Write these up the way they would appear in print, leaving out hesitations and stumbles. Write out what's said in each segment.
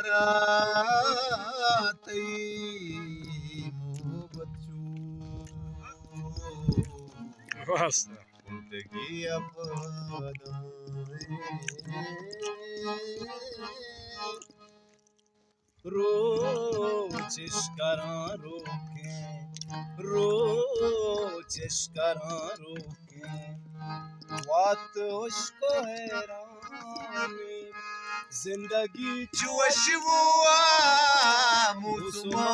मारा तई मोहब्बत चू जिंदगी रोज इश्करा रोके रोज इश्करा रोके वात उसको हैरानी जिंदगी चुअशबुआ मुसमा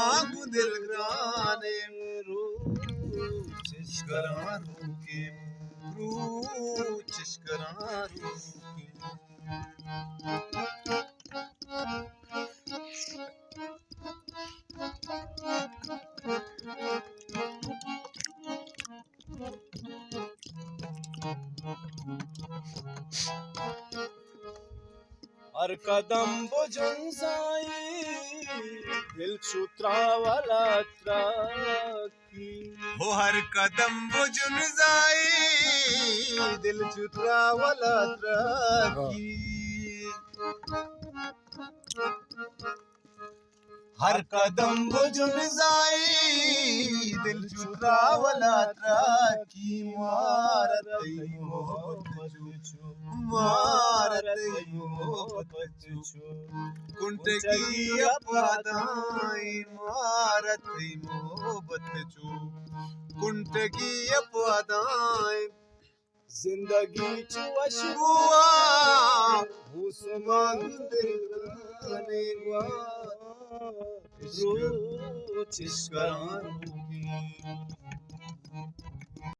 दिल ग्राने रोज इश्करा रोके रोज इश्करा रोके हर कदम बुझन साई दिल छुत्रा वाला त्राकी हो हर कदम बुझन साई दिल छुत्रा वाला त्राकी हर कदम बुझन साई दिल छुत्रा वाला त्राकी मारत मोहब्बत चू मारत मोहब्बत चू कुंटगी अपदाई मारत मोहब्बत चू कुंटगी अपदाई जिंदगी चुअशबुआ हुस्मान दिल गाने रोज इश्करा रोके।